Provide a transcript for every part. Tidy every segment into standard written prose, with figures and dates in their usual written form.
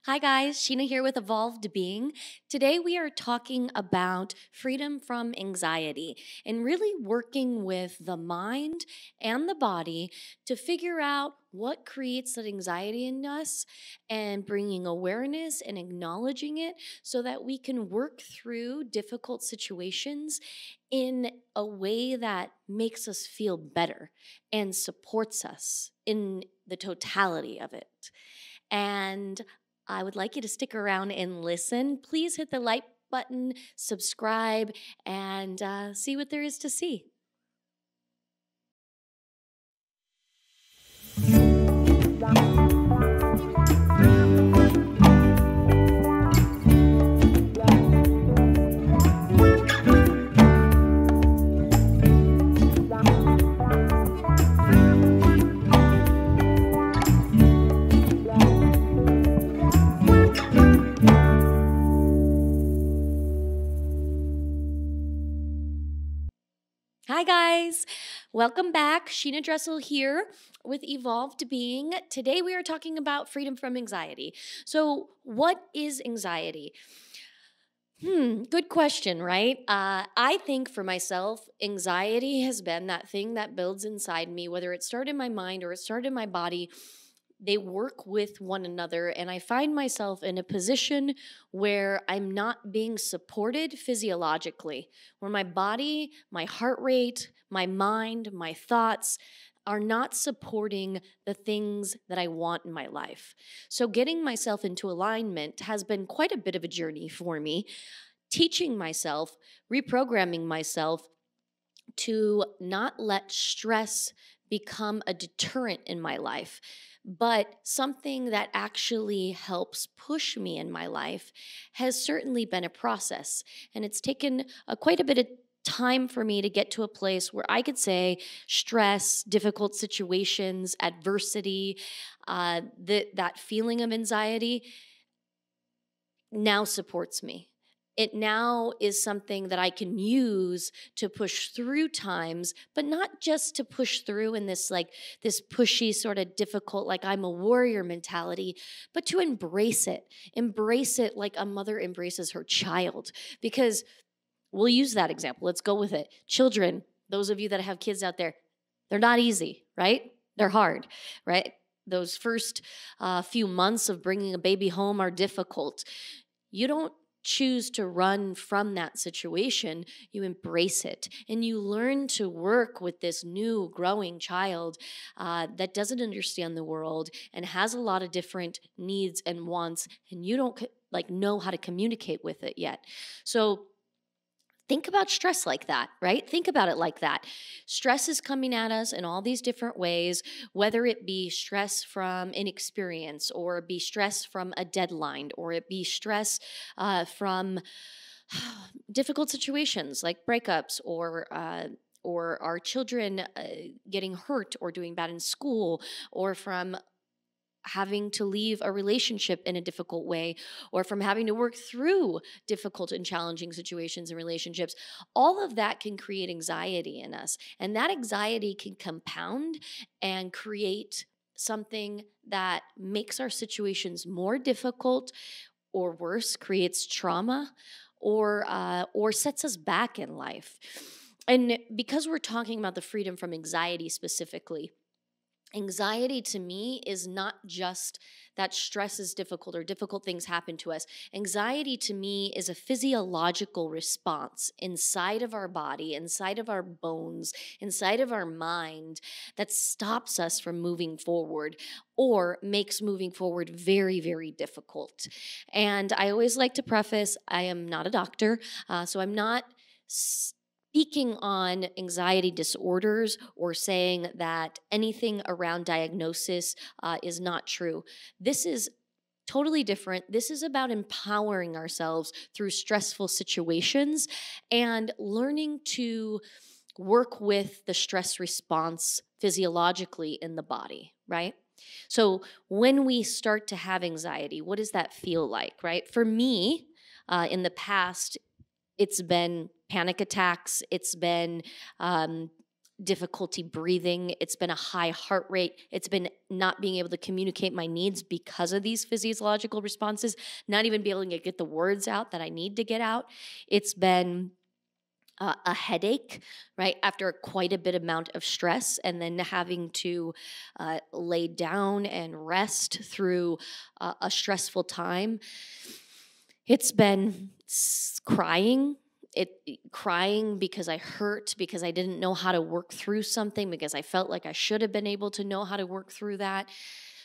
Hi guys, Sheena here with Evolved Being. Today we are talking about freedom from anxiety and really working with the mind and the body to figure out what creates that anxiety in us and bringing awareness and acknowledging it so that we can work through difficult situations in a way that makes us feel better and supports us in the totality of it. And I would like you to stick around and listen. Please hit the like button, subscribe, and see what there is to see. Hi guys, welcome back. Sheena Dressel here with Evolved Being. Today we are talking about freedom from anxiety. So what is anxiety? Good question, right? I think for myself, anxiety has been that thing that builds inside me, whether it started in my mind or it started in my body. They work with one another, and I find myself in a position where I'm not being supported physiologically, where my body, my heart rate, my mind, my thoughts are not supporting the things that I want in my life. So getting myself into alignment has been quite a bit of a journey for me, teaching myself, reprogramming myself to not let stress become a deterrent in my life, but something that actually helps push me in my life has certainly been a process. And it's taken quite a bit of time for me to get to a place where I could say stress, difficult situations, adversity, that feeling of anxiety now supports me. It now is something that I can use to push through times, but not just to push through in this pushy sort of difficult, like I'm a warrior mentality, but to embrace it like a mother embraces her child. Because we'll use that example. Let's go with it. Children, those of you that have kids out there, they're not easy, right? They're hard, right? Those first few months of bringing a baby home are difficult. You don't choose to run from that situation. You embrace it and you learn to work with this new growing child that doesn't understand the world and has a lot of different needs and wants, and you don't know how to communicate with it yet. So think about stress like that, right? Think about it like that. Stress is coming at us in all these different ways, whether it be stress from inexperience, or it be stress from a deadline, or it be stress from difficult situations like breakups, or our children getting hurt or doing bad in school, or from having to leave a relationship in a difficult way, or from having to work through difficult and challenging situations and relationships. All of that can create anxiety in us, and that anxiety can compound and create something that makes our situations more difficult, or worse, creates trauma, or sets us back in life. And because we're talking about the freedom from anxiety specifically, anxiety to me is not just that stress is difficult or difficult things happen to us. Anxiety to me is a physiological response inside of our body, inside of our bones, inside of our mind that stops us from moving forward or makes moving forward very, very difficult. And I always like to preface, I am not a doctor, so I'm not speaking on anxiety disorders or saying that anything around diagnosis is not true. This is totally different. This is about empowering ourselves through stressful situations and learning to work with the stress response physiologically in the body, right? So when we start to have anxiety, what does that feel like, right? For me, in the past, it's been panic attacks. It's been difficulty breathing. It's been a high heart rate. It's been not being able to communicate my needs because of these physiological responses, not even being able to get the words out that I need to get out. It's been a headache, right? After quite a bit amount of stress, and then having to lay down and rest through a stressful time. It's been crying. Crying because I hurt, because I didn't know how to work through something, because I felt like I should have been able to know how to work through that.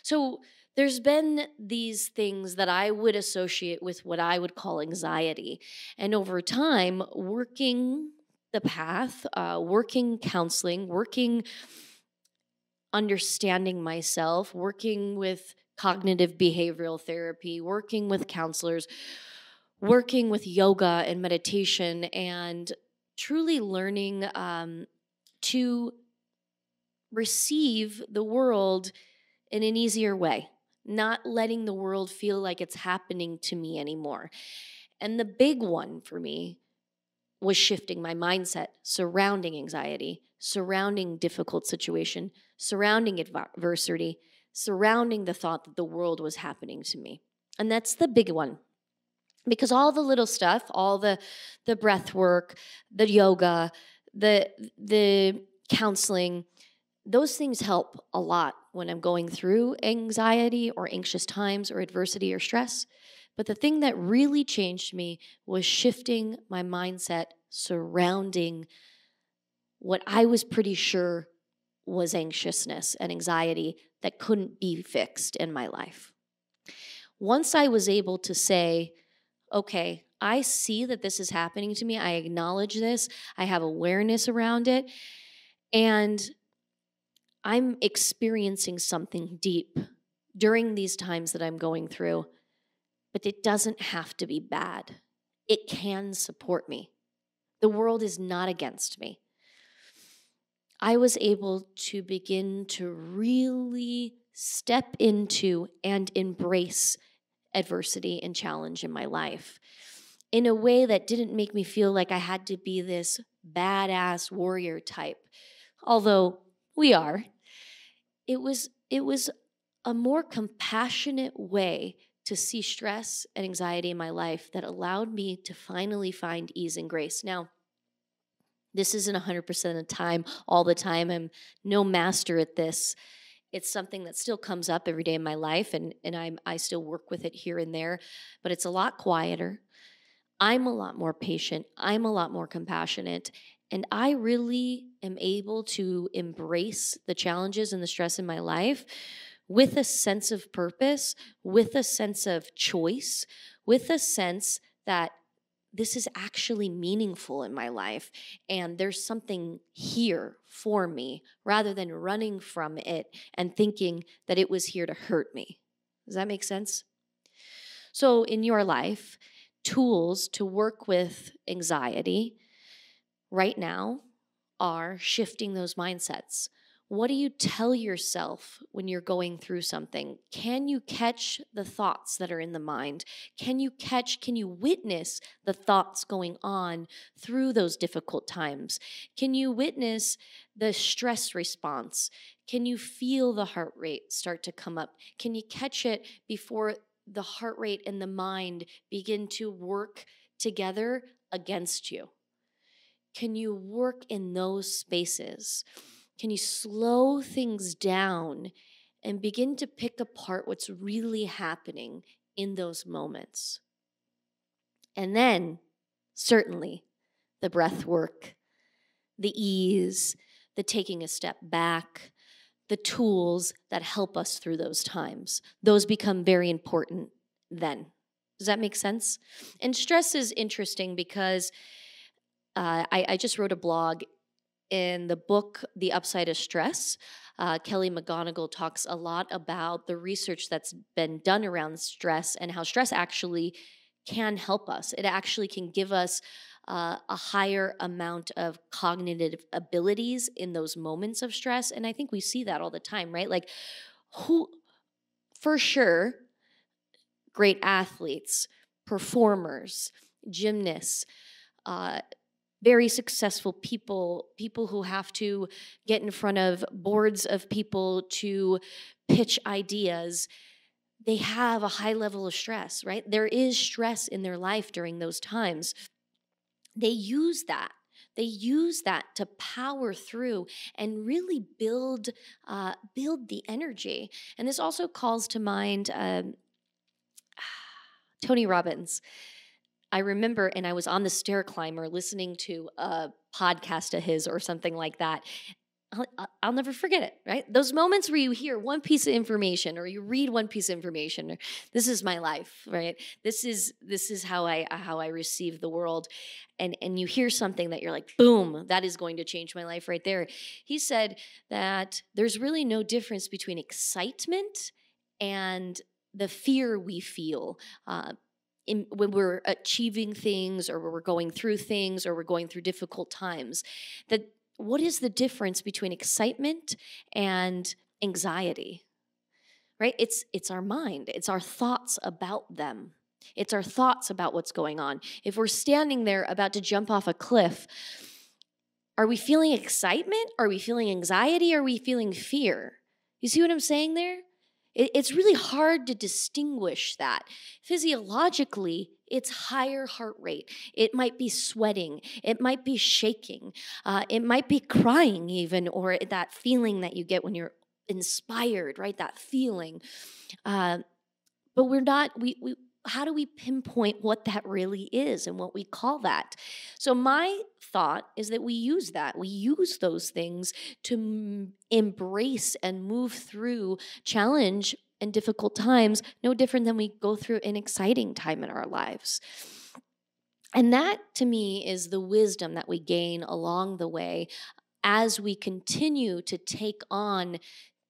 So there's been these things that I would associate with what I would call anxiety. And over time, working the path, working counseling, working understanding myself, working with cognitive behavioral therapy, working with counselors, working with yoga and meditation, and truly learning to receive the world in an easier way, not letting the world feel like it's happening to me anymore. And the big one for me was shifting my mindset surrounding anxiety, surrounding difficult situation, surrounding adversity, surrounding the thought that the world was happening to me. And that's the big one. Because all the little stuff, all the breath work, the yoga, the counseling, those things help a lot when I'm going through anxiety or anxious times or adversity or stress. But the thing that really changed me was shifting my mindset surrounding what I was pretty sure was anxiousness and anxiety that couldn't be fixed in my life. Once I was able to say, okay, I see that this is happening to me. I acknowledge this. I have awareness around it. And I'm experiencing something deep during these times that I'm going through. But it doesn't have to be bad. It can support me. The world is not against me. I was able to begin to really step into and embrace adversity and challenge in my life in a way that didn't make me feel like I had to be this badass warrior type, although we are. It was a more compassionate way to see stress and anxiety in my life that allowed me to finally find ease and grace. Now, this isn't 100% of the time, all the time. I'm no master at this. It's something that still comes up every day in my life, and I still work with it here and there, but it's a lot quieter. I'm a lot more patient. I'm a lot more compassionate, and I really am able to embrace the challenges and the stress in my life with a sense of purpose, with a sense of choice, with a sense that this is actually meaningful in my life and there's something here for me rather than running from it and thinking that it was here to hurt me. Does that make sense? So in your life, tools to work with anxiety right now are shifting those mindsets. What do you tell yourself when you're going through something? Can you catch the thoughts that are in the mind? Can you witness the thoughts going on through those difficult times? Can you witness the stress response? Can you feel the heart rate start to come up? Can you catch it before the heart rate and the mind begin to work together against you? Can you work in those spaces? Can you slow things down and begin to pick apart what's really happening in those moments? And then, certainly, the breath work, the ease, the taking a step back, the tools that help us through those times. Those become very important then. Does that make sense? And stress is interesting because I just wrote a blog. In the book, The Upside of Stress, Kelly McGonigal talks a lot about the research that's been done around stress and how stress actually can help us. It actually can give us a higher amount of cognitive abilities in those moments of stress. And I think we see that all the time, right? Like, who, for sure, great athletes, performers, gymnasts, very successful people, people who have to get in front of boards of people to pitch ideas, they have a high level of stress, right? There is stress in their life during those times. They use that. They use that to power through and really build the energy. And this also calls to mind Tony Robbins. I remember, and I was on the stair climber listening to a podcast of his or something like that. I'll never forget it, right? Those moments where you hear one piece of information or you read one piece of information, or, this is my life, right? This is how I receive the world. And you hear something that you're like, boom, that is going to change my life right there. He said that there's really no difference between excitement and the fear we feel when we're achieving things or we're going through things or we're going through difficult times. That what is the difference between excitement and anxiety? Right? It's our mind. It's our thoughts about them. It's our thoughts about what's going on. If we're standing there about to jump off a cliff, are we feeling excitement? Are we feeling anxiety? Are we feeling fear? You see what I'm saying there? It's really hard to distinguish that. Physiologically, it's higher heart rate. It might be sweating. It might be shaking. It might be crying even, or that feeling that you get when you're inspired, right? That feeling. But we're not, how do we pinpoint what that really is and what we call that? So my thought is that we use that. We use those things to embrace and move through challenge and difficult times, no different than we go through an exciting time in our lives. And that, to me, is the wisdom that we gain along the way as we continue to take on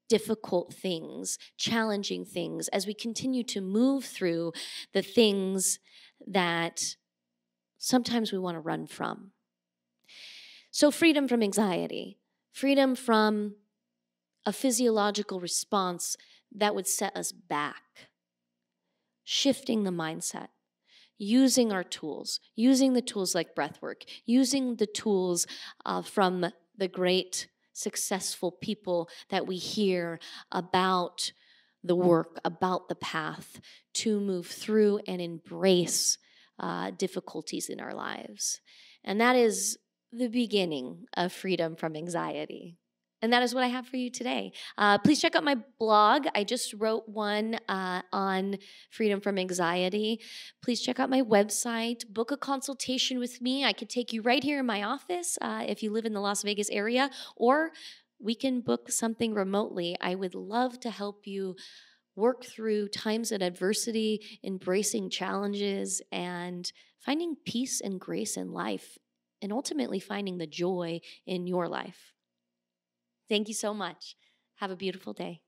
difficult things, challenging things, as we continue to move through the things that sometimes we want to run from. So freedom from anxiety, freedom from a physiological response that would set us back, shifting the mindset, using our tools, using the tools like breathwork, using the tools from the great successful people that we hear about the work, about the path to move through and embrace difficulties in our lives. And that is the beginning of freedom from anxiety. And that is what I have for you today. Please check out my blog. I just wrote one on freedom from anxiety. Please check out my website. Book a consultation with me. I could take you right here in my office if you live in the Las Vegas area, or we can book something remotely. I would love to help you work through times of adversity, embracing challenges, and finding peace and grace in life, and ultimately finding the joy in your life. Thank you so much. Have a beautiful day.